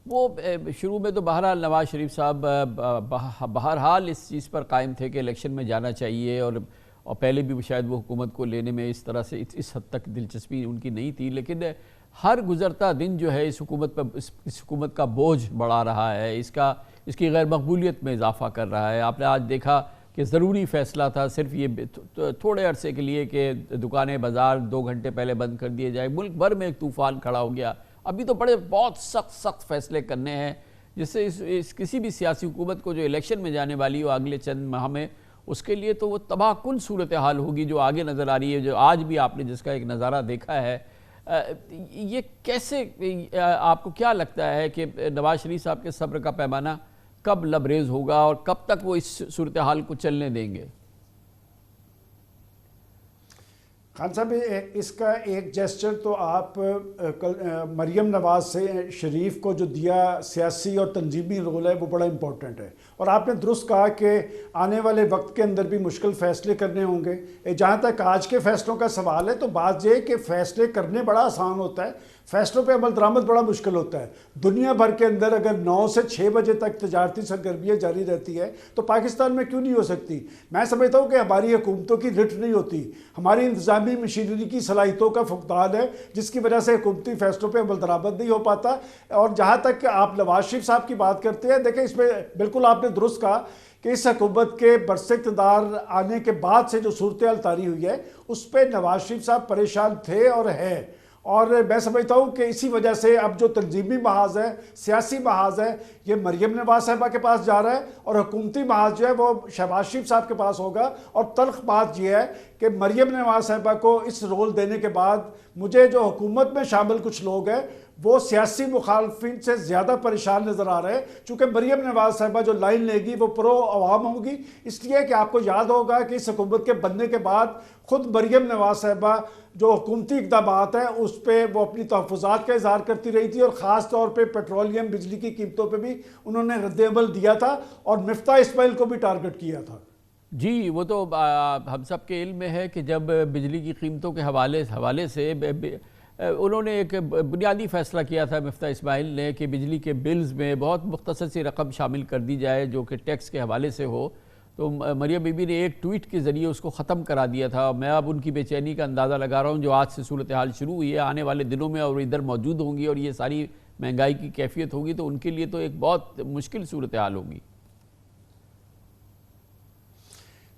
وہ شروع میں تو بہرحال نواز شریف صاحب بہرحال اس چیز پر قائم تھے کہ الیکشن میں جانا چاہیے، اور پہلے بھی شاید وہ حکومت کو لینے میں اس طرح سے اس حد تک دلچسپی ان کی نہیں تھی، لیکن ہر گزرتا دن جو ہے اس حکومت کا بوجھ بڑھا رہا ہے، اس کی غیر مقبولیت میں اضافہ کر رہا ہے۔ آپ نے آج دیکھا کہ ضروری فیصلہ تھا صرف یہ تھوڑے عرصے کے لیے کہ دکانیں بازار 2 گھنٹے پہلے بند کر دیے جائے، ملک بھر میں ایک طوفان کھڑا ہو گیا۔ ابھی تو بہت سخت فیصلے کرنے ہیں، جس سے اس کسی بھی سیاسی حکومت کو جو الیکشن میں جانے والی ہو اگلے چند ماہ میں، اس کے لیے تو وہ تباہ کن صورتحال ہوگی جو آگے نظر آ رہی ہے، جو آج بھی آپ نے جس کا ایک نظارہ دیکھا ہے۔ یہ کیسے، آپ کو کیا لگتا ہے کہ نواز شریف صاحب کے صبر کا پیمانہ کب لبریز ہوگا اور کب تک وہ اس صورتحال کو چلنے دیں گے؟ خان صاحب، اس کا ایک جیسچر تو آپ مریم نواز سے شریف کو جو دیا سیاسی اور تنظیمی رول ہے وہ بڑا امپورٹنٹ ہے، اور آپ نے درست کہا کہ آنے والے وقت کے اندر بھی مشکل فیصلے کرنے ہوں گے۔ جہاں تک آج کے فیصلوں کا سوال ہے تو بات یہ کہ فیصلے کرنے بڑا آسان ہوتا ہے، فیصلوں پہ عمل درآمد بڑا مشکل ہوتا ہے۔ دنیا بھر کے اندر اگر 9 سے 6 بجے تک تجارتی سرگرمیاں جاری رہتی ہے تو پاکستان میں کیوں نہیں ہو سکتی؟ میں سمجھتا ہوں کہ ہماری حکومتوں کی رٹ نہیں ہوتی، ہماری انتظامی مشینری کی صلاحیتوں کا فقدان ہے، جس کی وجہ سے حکومتی فیصلوں پہ عمل درآمد نہیں ہو پاتا۔ اور جہاں تک آپ نواز شریف صاحب کی بات کرتے ہیں، دیکھیں اس میں بالکل آپ نے درست کہا کہ اس حکومت کے برس اقتدار آنے کے بعد سے جو صورتحال طاری ہوئی ہے اس پہ نواز شریف صاحب پریشان تھے اور ہیں، اور میں سمجھتا ہوں کہ اسی وجہ سے اب جو تنظیمی محاذ ہے، سیاسی محاذ ہے، یہ مریم نواز صاحبہ کے پاس جا رہا ہے، اور حکومتی محاذ جو ہے وہ شہباز شریف صاحب کے پاس ہوگا۔ اور تلخ بات یہ ہے کہ مریم نواز صاحبہ کو اس رول دینے کے بعد مجھے جو حکومت میں شامل کچھ لوگ ہیں وہ سیاسی مخالفین سے زیادہ پریشان نظر آ رہے ہیں، چونکہ مریم نواز صاحبہ جو لائن لے گی وہ پرو عوام ہوگی۔ اس لیے کہ آپ کو یاد ہوگا کہ اس حکومت کے بننے کے بعد خود مریم نواز صاحبہ جو حکومتی اقدامات ہیں اس پہ وہ اپنی تحفظات کا اظہار کرتی رہی تھی، اور خاص طور پہ پیٹرولیم بجلی کی قیمتوں پہ بھی انہوں نے رد عمل دیا تھا، اور مفتاح اسماعیل کو بھی ٹارگٹ کیا تھا۔ جی، وہ تو ہم سب کے علم میں ہے کہ جب بجلی کی قیمتوں کے حوالے سے انہوں نے ایک بنیادی فیصلہ کیا تھا مفتاح اسماعیل نے کہ بجلی کے بلز میں بہت مختصر سی رقم شامل کر دی جائے جو کہ ٹیکس کے حوالے سے ہو، تو مریم بی بی نے ایک ٹویٹ کے ذریعے اس کو ختم کرا دیا تھا۔ میں اب ان کی بے چینی کا اندازہ لگا رہا ہوں جو آج سے صورتحال شروع ہوئی ہے، آنے والے دنوں میں اور ادھر موجود ہوں گی اور یہ ساری مہنگائی کی کیفیت ہوگی تو ان کے لیے تو ایک بہت مشکل صورتحال ہوگی۔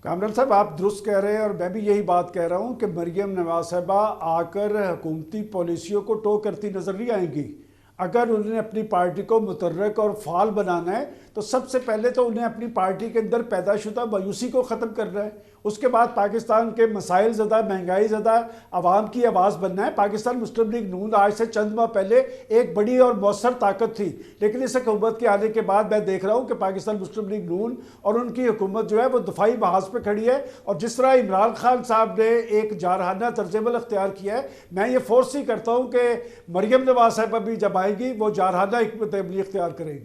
کامران صاحب، آپ درست کہہ رہے ہیں، اور میں بھی یہی بات کہہ رہا ہوں کہ مریم نواز صاحبہ آ کر حکومتی پالیسیوں کو ٹو کرتی نظر نہیں آئیں گی۔ اگر انہوں نے اپنی پارٹی کو متحرک اور فعال بنانا ہے تو سب سے پہلے تو انہیں اپنی پارٹی کے اندر پیدا شدہ مایوسی کو ختم کرنا ہے، اس کے بعد پاکستان کے مسائل زدہ، مہنگائی زدہ عوام کی آواز بننا ہے۔ پاکستان مسلم لیگ نون آج سے چند ماہ پہلے ایک بڑی اور مؤثر طاقت تھی، لیکن اس حکومت کے آنے کے بعد میں دیکھ رہا ہوں کہ پاکستان مسلم لیگ نون اور ان کی حکومت جو ہے وہ دفاعی محاذ پہ کھڑی ہے، اور جس طرح عمران خان صاحب نے ایک جارحانہ طرز عمل اختیار کیا ہے، میں یہ فورس ہی کرتا ہوں کہ مریم نواز صاحبہ بھی جب آئے گی وہ جارحانہ حکمت عملی اختیار کرے گی۔